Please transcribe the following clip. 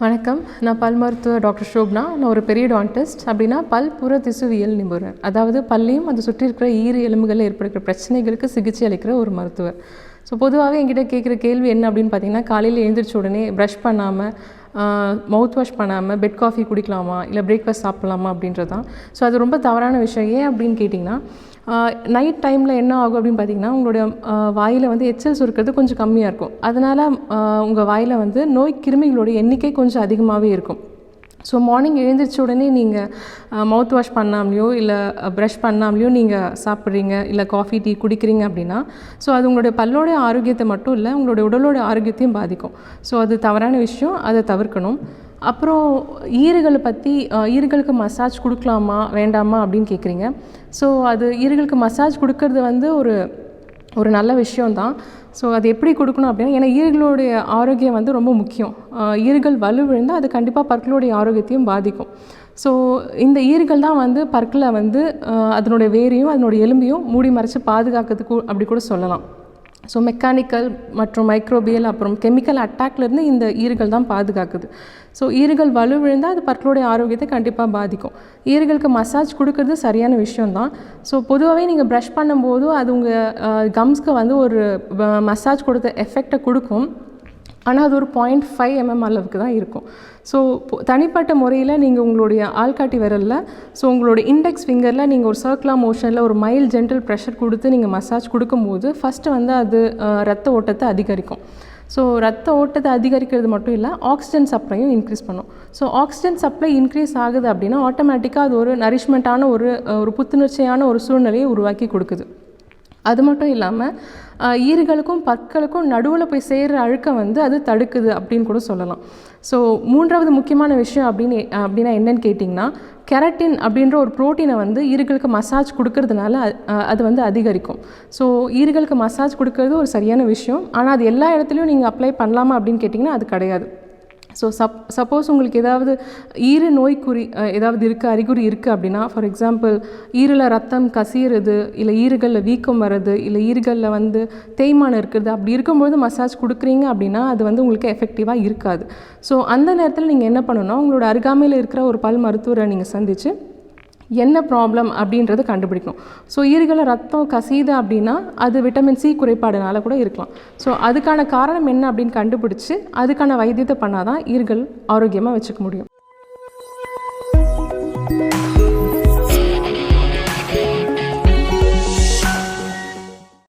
வணக்கம். நான் பல் மருத்துவர் டாக்டர் ஷோபனா. நான் ஒரு பெரியோடான்டிஸ்ட். அப்படின்னா பல் புற திசுவியல் நிபுணர். அதாவது பல்லையும் அது சுற்றி இருக்கிற ஈறு எலும்புகளில் ஏற்படுகிற பிரச்சனைகளுக்கு சிகிச்சை அளிக்கிற ஒரு மருத்துவர். ஸோ பொதுவாகவே என்கிட்ட கேட்குற கேள்வி என்ன அப்படின்னு பார்த்தீங்கன்னா, காலையில் எழுந்திரிச்ச உடனே ப்ரஷ் பண்ணாமல், மவுத் வாஷ் பண்ணாமல் பெட் காஃபி குடிக்கலாமா, இல்லை பிரேக்ஃபாஸ்ட் சாப்பிட்லாமா அப்படின்றது தான். ஸோ அது ரொம்ப தவறான விஷயம். ஏன் அப்படின்னு கேட்டிங்கன்னா, நைட் டைமில் என்ன ஆகும் அப்படின்னு பார்த்தீங்கன்னா, உங்களுடைய வாயில் வந்து எச்சல் சுருக்கிறது கொஞ்சம் கம்மியாக இருக்கும். அதனால் உங்கள் வாயில் வந்து நோய் கிருமிகளோட எண்ணிக்கை கொஞ்சம் அதிகமாகவே இருக்கும். ஸோ மார்னிங் எழுந்திரிச்ச உடனே நீங்கள் மவுத் வாஷ் பண்ணாமலையோ இல்லை ப்ரஷ் பண்ணாமலையோ நீங்கள் சாப்பிட்றீங்க, இல்லை காஃபி டீ குடிக்கிறீங்க அப்படின்னா, ஸோ அது உங்களுடைய பல்லோடைய ஆரோக்கியத்தை மட்டும் இல்லை, உங்களுடைய உடலோட ஆரோக்கியத்தையும் பாதிக்கும். ஸோ அது தவறான விஷயம், அதை தவிர்க்கணும். அப்புறம் ஈறுகளுக்கு மசாஜ் கொடுக்கலாமா வேண்டாமா அப்படின்னு கேட்குறீங்க. ஸோ அது ஈறுகளுக்கு மசாஜ் கொடுக்கறது வந்து ஒரு நல்ல விஷயந்தான். ஸோ அது எப்படி கொடுக்கணும் அப்படின்னா, ஏன்னா ஈறுகளுடைய ஆரோக்கியம் வந்து ரொம்ப முக்கியம். ஈறுகள் வலுவிழுந்தால் அது கண்டிப்பாக பற்களுடைய ஆரோக்கியத்தையும் பாதிக்கும். ஸோ இந்த ஈறுகள் தான் வந்து பற்களை வந்து அதனுடைய வேரையும் அதனுடைய எலும்பையும் மூடி மறைச்சி பாதுகாக்கிறதுக்கு அப்படி கூட சொல்லலாம். ஸோ மெக்கானிக்கல் மற்றும் மைக்ரோபியல் அப்புறம் கெமிக்கல் அட்டாக்லேருந்து இந்த ஈறுகள் தான் பாதுகாக்குது. ஸோ ஈறுகள் வலுவிழுந்தால் அது பற்களுடைய ஆரோக்கியத்தை கண்டிப்பாக பாதிக்கும். ஈறுகளுக்கு மசாஜ் கொடுக்கறது சரியான விஷயந்தான். ஸோ பொதுவாகவே நீங்கள் ப்ரஷ் பண்ணும்போது அது உங்கள் கம்ஸ்க்கு வந்து ஒரு மசாஜ் கொடுத்த எஃபெக்டை கொடுக்கும். ஆனால் அது ஒரு 0.5 mm அளவுக்கு தான் இருக்கும். ஸோ தனிப்பட்ட முறையில் நீங்கள் உங்களுடைய ஆள்காட்டி விரலில், ஸோ உங்களுடைய இண்டெக்ஸ் ஃபிங்கரில் நீங்கள் ஒரு சர்க்குலர் மோஷனில் ஒரு மைல்ட் ஜென்டில் ப்ரெஷர் கொடுத்து நீங்கள் மசாஜ் கொடுக்கும்போது ஃபஸ்ட்டு வந்து அது ரத்த ஓட்டத்தை அதிகரிக்கும். ஸோ ரத்த ஓட்டத்தை அதிகரிக்கிறது மட்டும் இல்லை, ஆக்சிஜன் சப்ளையும் இன்க்ரீஸ் பண்ணும். ஸோ ஆக்சிஜன் சப்ளை இன்க்ரீஸ் ஆகுது அப்படின்னா ஆட்டோமேட்டிக்காக அது ஒரு நரிஷ்மெண்ட்டான ஒரு புத்துணர்ச்சியான ஒரு சூழ்நிலையை உருவாக்கி கொடுக்குது. அது மட்டும் இல்லாமல் ஈறுகளுக்கும் பற்களுக்கும் நடுவில் போய் சேர்கிற அழுக்கம் வந்து அது தடுக்குது அப்படின்னு கூட சொல்லலாம். ஸோ மூன்றாவது முக்கியமான விஷயம் அப்படின்னா என்னன்னு கேட்டிங்கன்னா, கெரட்டின் அப்படின்ற ஒரு ப்ரோட்டீனை வந்து ஈறுகளுக்கு மசாஜ் கொடுக்கறதுனால அது வந்து அதிகரிக்கும். ஸோ ஈறுகளுக்கு மசாஜ் கொடுக்கறது ஒரு சரியான விஷயம். ஆனால் அது எல்லா இடத்துலையும் நீங்கள் அப்ளை பண்ணலாமா அப்படின்னு கேட்டிங்கன்னா அது கிடையாது. ஸோ சப்போஸ் உங்களுக்கு ஏதாவது ஈறு நோய்க்குறி ஏதாவது அறிகுறி இருக்குது அப்படின்னா, ஃபார் எக்ஸாம்பிள் ஈரில் ரத்தம் கசியிறது, இல்லை ஈறுகளில் வீக்கம் வர்றது, இல்லை ஈறுகளில் வந்து தேய்மானம் இருக்கிறது, அப்படி இருக்கும்போது மசாஜ் கொடுக்குறீங்க அப்படின்னா அது வந்து உங்களுக்கு எஃபெக்டிவாக இருக்காது. ஸோ அந்த நேரத்தில் நீங்கள் என்ன பண்ணணும்னா, உங்களோட அருகாமையில் இருக்கிற ஒரு பல் மருத்துவரை நீங்கள் சந்தித்து என்ன ப்ராப்ளம் அப்படின்றத கண்டுபிடிக்கணும். ஸோ ஈறுகளில் ரத்தம் கசியுது அப்படின்னா அது விட்டமின் சி குறைபாடுனால கூட இருக்கலாம். ஸோ அதுக்கான காரணம் என்ன அப்படின்னு கண்டுபிடிச்சி அதுக்கான வைத்தியத்தை பண்ணால் தான் ஈறுகள் ஆரோக்கியமாக வச்சுக்க முடியும்.